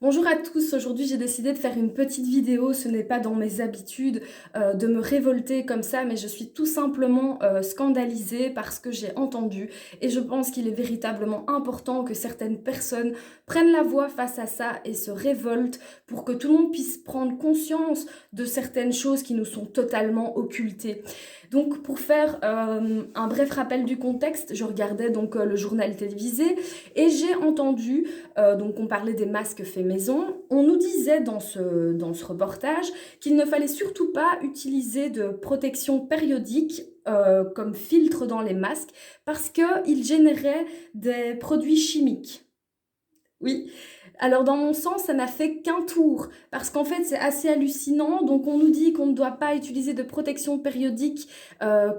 Bonjour à tous, aujourd'hui j'ai décidé de faire une petite vidéo, ce n'est pas dans mes habitudes de me révolter comme ça, mais je suis tout simplement scandalisée parce que j'ai entendu et je pense qu'il est véritablement important que certaines personnes prennent la voix face à ça et se révoltent pour que tout le monde puisse prendre conscience de certaines choses qui nous sont totalement occultées. Donc pour faire un bref rappel du contexte, je regardais donc le journal télévisé et j'ai entendu donc on parlait des masques faits maison. On nous disait dans ce reportage qu'il ne fallait surtout pas utiliser de protection périodique comme filtre dans les masques parce qu'ils généraient des produits chimiques. Oui, alors dans mon sens, ça n'a fait qu'un tour, parce qu'en fait c'est assez hallucinant, donc on nous dit qu'on ne doit pas utiliser de protection périodique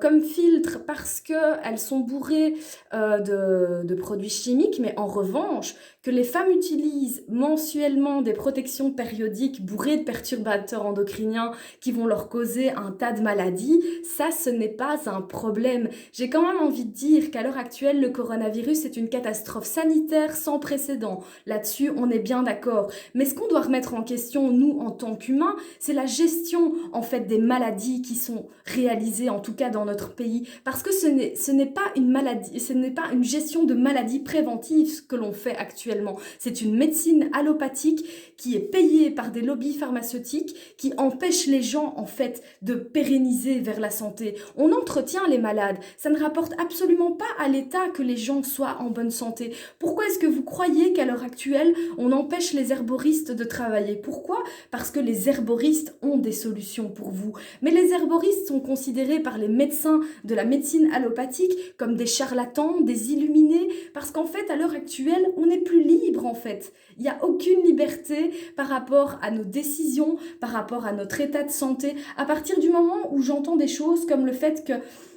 comme filtre parce qu'elles sont bourrées de produits chimiques, mais en revanche, que les femmes utilisent mensuellement des protections périodiques bourrées de perturbateurs endocriniens qui vont leur causer un tas de maladies, ça ce n'est pas un problème. J'ai quand même envie de dire qu'à l'heure actuelle, le coronavirus est une catastrophe sanitaire sans précédent. Là-dessus, on est bien d'accord. Mais ce qu'on doit remettre en question, nous, en tant qu'humains, c'est la gestion, en fait, des maladies qui sont réalisées, en tout cas dans notre pays. Parce que ce n'est pas une maladie, ce n'est pas une gestion de maladies préventives que l'on fait actuellement. C'est une médecine allopathique qui est payée par des lobbies pharmaceutiques qui empêchent les gens, en fait, de pérenniser vers la santé. On entretient les malades. Ça ne rapporte absolument pas à l'État que les gens soient en bonne santé. Pourquoi est-ce que vous croyez qu'à l'heure actuelle, on empêche les herboristes de travailler? Pourquoi? Parce que les herboristes ont des solutions pour vous. Mais les herboristes sont considérés par les médecins de la médecine allopathique comme des charlatans, des illuminés, parce qu'en fait, à l'heure actuelle, on n'est plus libre, en fait. Il n'y a aucune liberté par rapport à nos décisions, par rapport à notre état de santé. À partir du moment où j'entends des choses comme le fait que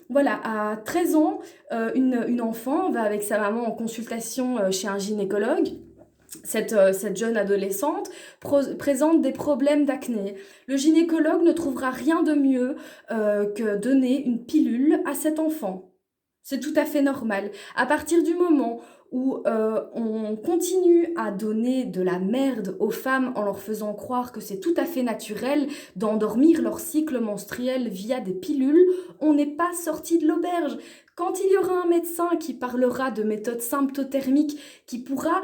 voilà, à 13 ans, une enfant va avec sa maman en consultation chez un gynécologue. Cette jeune adolescente présente des problèmes d'acné. Le gynécologue ne trouvera rien de mieux que donner une pilule à cet enfant. C'est tout à fait normal. À partir du moment où on continue à donner de la merde aux femmes en leur faisant croire que c'est tout à fait naturel d'endormir leur cycle menstruel via des pilules, on n'est pas sorti de l'auberge. Quand il y aura un médecin qui parlera de méthodes symptothermiques, qui pourra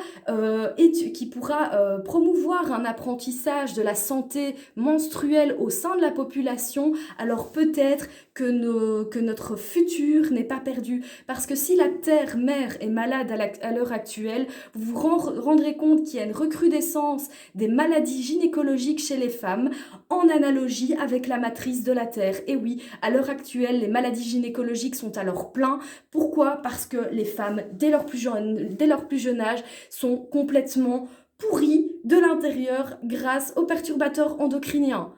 promouvoir un apprentissage de la santé menstruelle au sein de la population, alors peut-être que notre futur n'est pas perdu. Parce que si la Terre-mère est malade à l'heure actuelle, vous vous rendrez compte qu'il y a une recrudescence des maladies gynécologiques chez les femmes en analogie avec la matrice de la Terre. Et oui, à l'heure actuelle, les maladies gynécologiques sont à leur plein. Pourquoi? Parce que les femmes, dès leur plus jeune âge, sont complètement pourries de l'intérieur grâce aux perturbateurs endocriniens.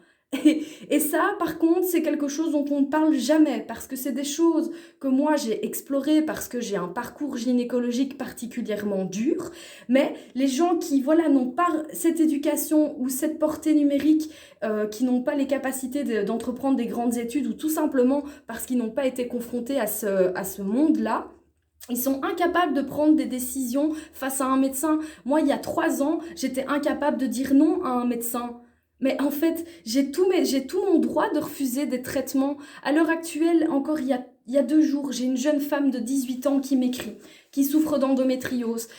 Et ça, par contre, c'est quelque chose dont on ne parle jamais, parce que c'est des choses que moi j'ai explorées, parce que j'ai un parcours gynécologique particulièrement dur, mais les gens qui, voilà, n'ont pas cette éducation ou cette portée numérique, qui n'ont pas les capacités d'entreprendre des grandes études, ou tout simplement parce qu'ils n'ont pas été confrontés à ce monde-là, ils sont incapables de prendre des décisions face à un médecin. Moi, il y a 3 ans, j'étais incapable de dire non à un médecin. Mais en fait, j'ai tout mon droit de refuser des traitements. À l'heure actuelle, encore il y a 2 jours, j'ai une jeune femme de 18 ans qui m'écrit, qui souffre d'endométriose.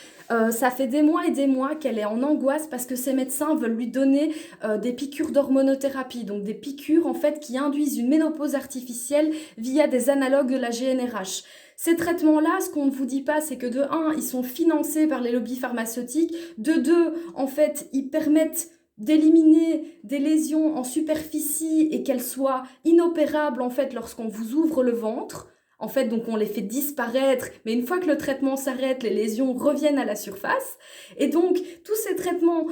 Ça fait des mois et des mois qu'elle est en angoisse parce que ses médecins veulent lui donner des piqûres d'hormonothérapie, donc des piqûres en fait qui induisent une ménopause artificielle via des analogues de la GnRH. Ces traitements-là, ce qu'on ne vous dit pas, c'est que de un, ils sont financés par les lobbies pharmaceutiques, de deux, en fait, ils permettent d'éliminer des lésions en superficie et qu'elles soient inopérables en fait lorsqu'on vous ouvre le ventre. En fait, donc on les fait disparaître, mais une fois que le traitement s'arrête, les lésions reviennent à la surface. Et donc, tous ces traitements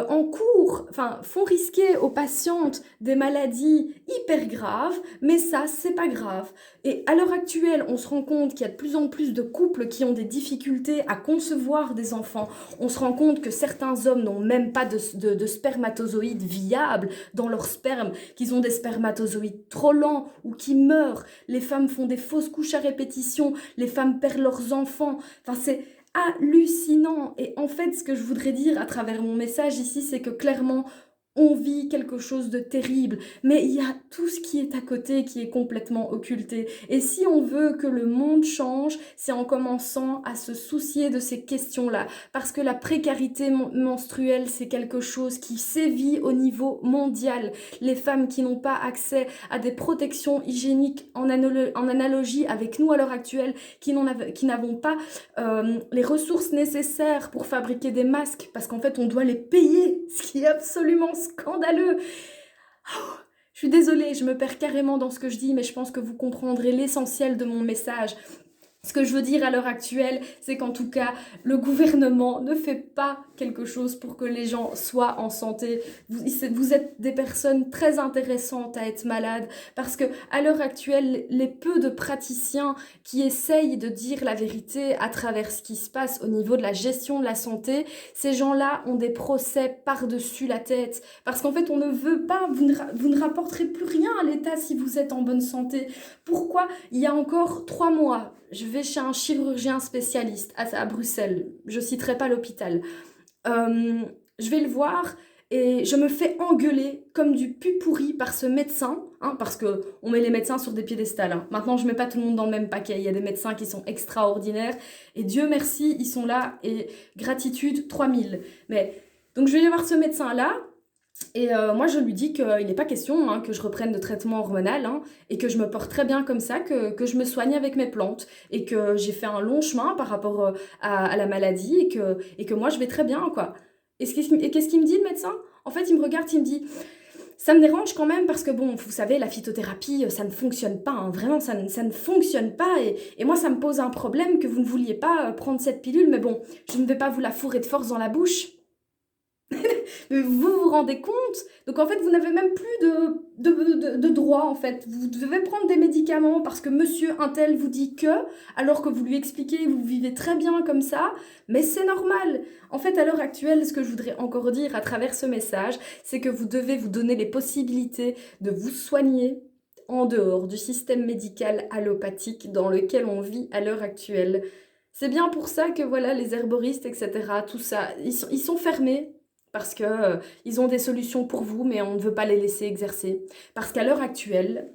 en cours font risquer aux patientes des maladies hyper graves, mais ça, c'est pas grave. Et à l'heure actuelle, on se rend compte qu'il y a de plus en plus de couples qui ont des difficultés à concevoir des enfants. On se rend compte que certains hommes n'ont même pas de spermatozoïdes viables dans leur sperme, qu'ils ont des spermatozoïdes trop lents ou qui meurent. Les femmes font des fausses couches à répétition, les femmes perdent leurs enfants. hallucinant. Et en fait, ce que je voudrais dire à travers mon message ici, c'est que clairement, on vit quelque chose de terrible, mais il y a tout ce qui est à côté qui est complètement occulté. Et si on veut que le monde change, c'est en commençant à se soucier de ces questions-là. Parce que la précarité menstruelle, c'est quelque chose qui sévit au niveau mondial. Les femmes qui n'ont pas accès à des protections hygiéniques en analogie avec nous à l'heure actuelle, qui n'avons pas les ressources nécessaires pour fabriquer des masques, parce qu'en fait on doit les payer, ce qui est absolument scandaleux. Oh, je suis désolée, je me perds carrément dans ce que je dis, mais je pense que vous comprendrez l'essentiel de mon message. Ce que je veux dire à l'heure actuelle, c'est qu'en tout cas, le gouvernement ne fait pas quelque chose pour que les gens soient en santé. Vous êtes des personnes très intéressantes à être malades parce que à l'heure actuelle, les peu de praticiens qui essayent de dire la vérité à travers ce qui se passe au niveau de la gestion de la santé, ces gens-là ont des procès par-dessus la tête. Parce qu'en fait, on ne veut pas, vous ne rapporterez plus rien à l'État si vous êtes en bonne santé. Pourquoi? Il y a encore 3 mois, je vais chez un chirurgien spécialiste à Bruxelles, je ne citerai pas l'hôpital. Je vais le voir et je me fais engueuler comme du pu pourri par ce médecin, hein, parce qu'on met les médecins sur des piédestals. Hein. Maintenant, je ne mets pas tout le monde dans le même paquet. Il y a des médecins qui sont extraordinaires et Dieu merci, ils sont là et gratitude 3000. Mais donc, je vais aller voir ce médecin-là. Et moi, je lui dis qu'il n'est pas question hein, que je reprenne de traitement hormonal hein, et que je me porte très bien comme ça, que je me soigne avec mes plantes et que j'ai fait un long chemin par rapport à la maladie et que moi, je vais très bien, quoi. Et qu'est-ce qu'il me dit, le médecin? En fait, il me regarde, il me dit, ça me dérange quand même parce que, bon, vous savez, la phytothérapie, ça ne fonctionne pas, hein, vraiment, ça ne fonctionne pas et moi, ça me pose un problème que vous ne vouliez pas prendre cette pilule, mais bon, je ne vais pas vous la fourrer de force dans la bouche. Mais vous vous rendez compte? Donc en fait, vous n'avez même plus de droit en fait. Vous devez prendre des médicaments parce que monsieur untel vous dit que, alors que vous lui expliquez, vous vivez très bien comme ça, mais c'est normal. En fait, à l'heure actuelle, ce que je voudrais encore dire à travers ce message, c'est que vous devez vous donner les possibilités de vous soigner en dehors du système médical allopathique dans lequel on vit à l'heure actuelle. C'est bien pour ça que voilà, les herboristes, etc., tout ça, ils sont fermés parce que ils ont des solutions pour vous, mais on ne veut pas les laisser exercer. Parce qu'à l'heure actuelle,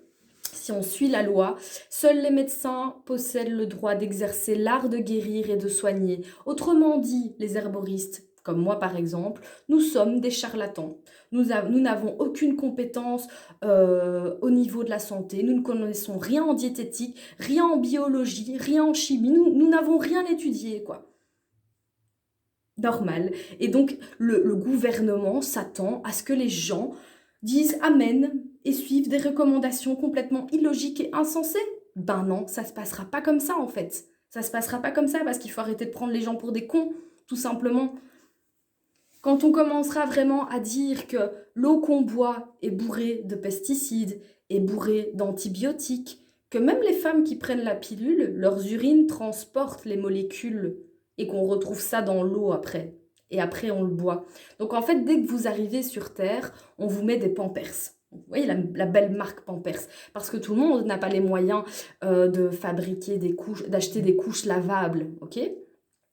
si on suit la loi, seuls les médecins possèdent le droit d'exercer l'art de guérir et de soigner. Autrement dit, les herboristes, comme moi par exemple, nous sommes des charlatans. Nous n'avons aucune compétence au niveau de la santé, nous ne connaissons rien en diététique, rien en biologie, rien en chimie, nous n'avons rien étudié, quoi. Normal. Et donc, le gouvernement s'attend à ce que les gens disent Amen et suivent des recommandations complètement illogiques et insensées. Ben non, ça se passera pas comme ça en fait. Ça se passera pas comme ça parce qu'il faut arrêter de prendre les gens pour des cons, tout simplement. Quand on commencera vraiment à dire que l'eau qu'on boit est bourrée de pesticides, est bourrée d'antibiotiques, que même les femmes qui prennent la pilule, leurs urines transportent les molécules et qu'on retrouve ça dans l'eau après. Et après, on le boit. Donc en fait, dès que vous arrivez sur Terre, on vous met des Pampers. Vous voyez la belle marque Pampers. Parce que tout le monde n'a pas les moyens de fabriquer des couches, d'acheter des couches lavables. Ok ?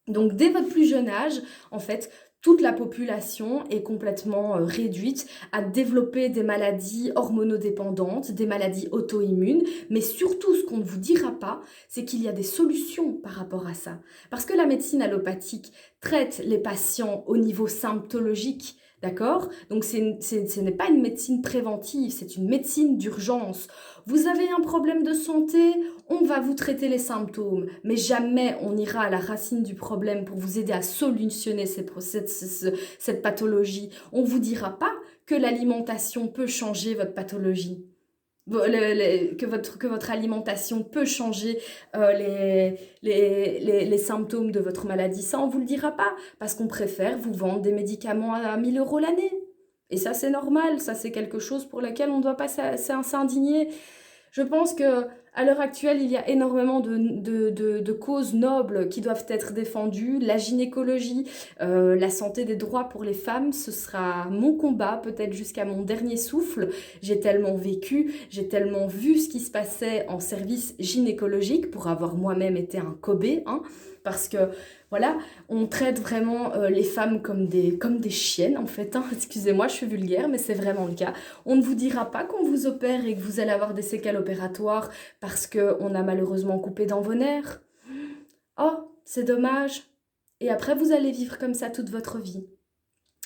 Donc dès votre plus jeune âge, en fait, toute la population est complètement réduite à développer des maladies hormonodépendantes, des maladies auto-immunes, mais surtout ce qu'on ne vous dira pas, c'est qu'il y a des solutions par rapport à ça. Parce que la médecine allopathique traite les patients au niveau symptologique, d'accord? Donc ce n'est pas une médecine préventive, c'est une médecine d'urgence. Vous avez un problème de santé, on va vous traiter les symptômes, mais jamais on ira à la racine du problème pour vous aider à solutionner cette pathologie. On ne vous dira pas que l'alimentation peut changer votre pathologie, que votre alimentation peut changer les symptômes de votre maladie. Ça, on ne vous le dira pas, parce qu'on préfère vous vendre des médicaments à 1000 € l'année. Et ça, c'est normal, ça, c'est quelque chose pour lequel on ne doit pas s'indigner. Je pense que À l'heure actuelle, il y a énormément de causes nobles qui doivent être défendues. La gynécologie, la santé des droits pour les femmes, ce sera mon combat, peut-être jusqu'à mon dernier souffle. J'ai tellement vécu, j'ai tellement vu ce qui se passait en service gynécologique pour avoir moi-même été un Kobe, hein, parce que voilà, on traite vraiment les femmes comme des chiennes en fait, hein. Excusez-moi, je suis vulgaire, mais c'est vraiment le cas. On ne vous dira pas qu'on vous opère et que vous allez avoir des séquelles opératoires parce qu'on a malheureusement coupé dans vos nerfs. Oh, c'est dommage. Et après, vous allez vivre comme ça toute votre vie.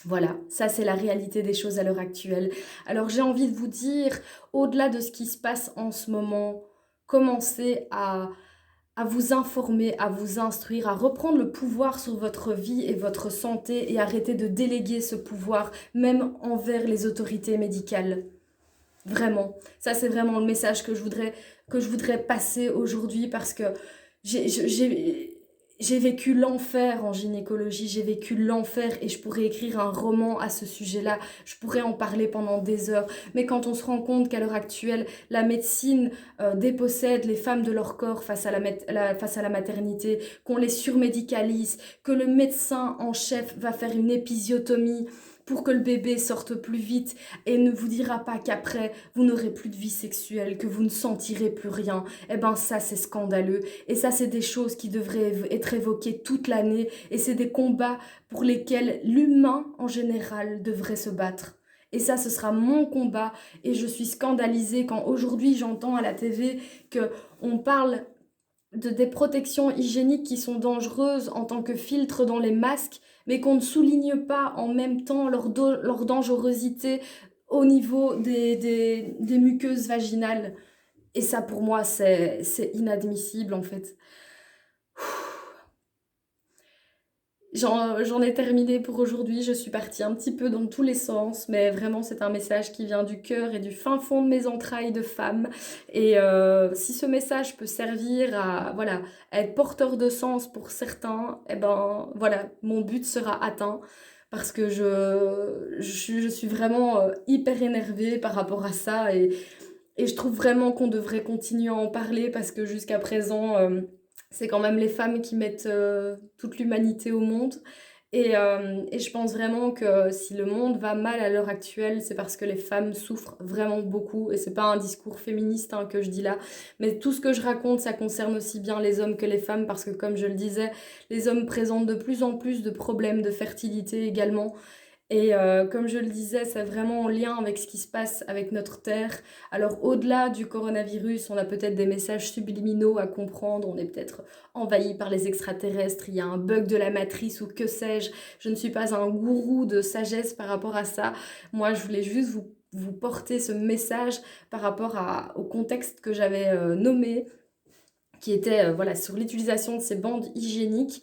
Voilà, ça c'est la réalité des choses à l'heure actuelle. Alors j'ai envie de vous dire, au-delà de ce qui se passe en ce moment, commencez à vous informer, à vous instruire, à reprendre le pouvoir sur votre vie et votre santé et arrêter de déléguer ce pouvoir même envers les autorités médicales. Vraiment. Ça, c'est vraiment le message que je voudrais passer aujourd'hui parce que j'ai j'ai- j'ai vécu l'enfer en gynécologie, j'ai vécu l'enfer et je pourrais écrire un roman à ce sujet-là, je pourrais en parler pendant des heures. Mais quand on se rend compte qu'à l'heure actuelle, la médecine dépossède les femmes de leur corps face à la maternité, qu'on les surmédicalise, que le médecin en chef va faire une épisiotomie pour que le bébé sorte plus vite et ne vous dira pas qu'après, vous n'aurez plus de vie sexuelle, que vous ne sentirez plus rien, eh ben ça, c'est scandaleux. Et ça, c'est des choses qui devraient être évoquées toute l'année. Et c'est des combats pour lesquels l'humain, en général, devrait se battre. Et ça, ce sera mon combat. Et je suis scandalisée quand aujourd'hui, j'entends à la TV qu'on parle des protections hygiéniques qui sont dangereuses en tant que filtre dans les masques, mais qu'on ne souligne pas en même temps leur dangerosité au niveau des muqueuses vaginales. Et ça, pour moi, c'est inadmissible, en fait. J'en ai terminé pour aujourd'hui, je suis partie un petit peu dans tous les sens, mais vraiment c'est un message qui vient du cœur et du fin fond de mes entrailles de femme. Et si ce message peut servir à, voilà, à être porteur de sens pour certains, eh ben voilà, mon but sera atteint. Parce que je suis vraiment hyper énervée par rapport à ça et je trouve vraiment qu'on devrait continuer à en parler parce que jusqu'à présent, c'est quand même les femmes qui mettent toute l'humanité au monde. Et je pense vraiment que si le monde va mal à l'heure actuelle, c'est parce que les femmes souffrent vraiment beaucoup. Et c'est pas un discours féministe hein, que je dis là, mais tout ce que je raconte, ça concerne aussi bien les hommes que les femmes parce que comme je le disais, les hommes présentent de plus en plus de problèmes de fertilité également. Et comme je le disais, c'est vraiment en lien avec ce qui se passe avec notre Terre. Alors au-delà du coronavirus, on a peut-être des messages subliminaux à comprendre, on est peut-être envahi par les extraterrestres, il y a un bug de la matrice ou que sais-je. Je ne suis pas un gourou de sagesse par rapport à ça. Moi, je voulais juste vous porter ce message par rapport au contexte que j'avais nommé, qui était voilà, sur l'utilisation de ces bandes hygiéniques.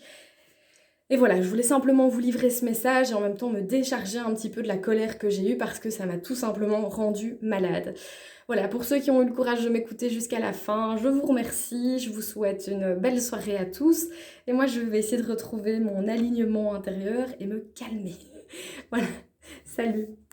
Et voilà, je voulais simplement vous livrer ce message et en même temps me décharger un petit peu de la colère que j'ai eue parce que ça m'a tout simplement rendue malade. Voilà, pour ceux qui ont eu le courage de m'écouter jusqu'à la fin, je vous remercie, je vous souhaite une belle soirée à tous et moi je vais essayer de retrouver mon alignement intérieur et me calmer. Voilà, salut!